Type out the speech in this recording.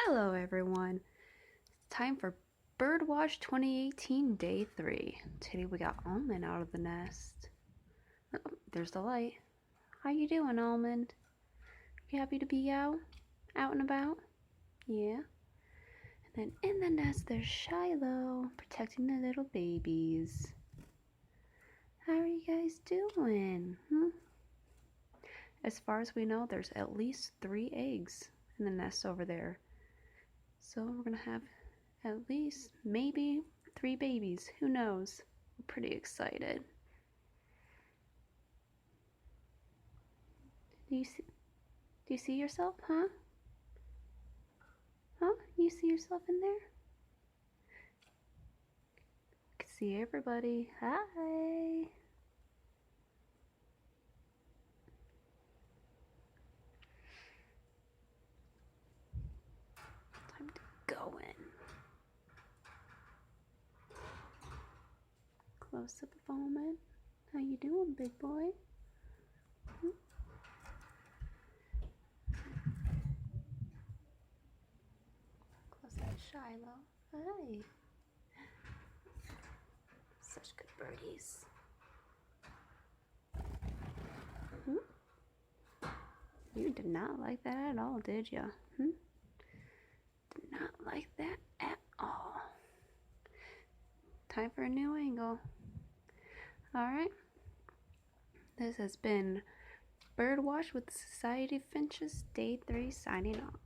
Hello everyone, it's time for Birdwatch 2018 Day 3. Today we got Almond out of the nest. Oh, there's the light. How you doing, Almond? You happy to be out and about? Yeah. And then in the nest there's Shiloh, protecting the little babies. How are you guys doing? As far as we know, there's at least 3 eggs in the nest over there. So we're gonna have at least maybe 3 babies. Who knows? We're pretty excited. Do you see yourself, huh? Huh? You see yourself in there? I can see everybody. Hi. Time to go in. Close up a moment. How you doing, big boy? Close up Shiloh. Hi. Such good birdies. You did not like that at all, did ya? Did not like that at all. Time for a new angle. Alright. This has been Birdwatch with the Society of Finches, Day 3, signing off.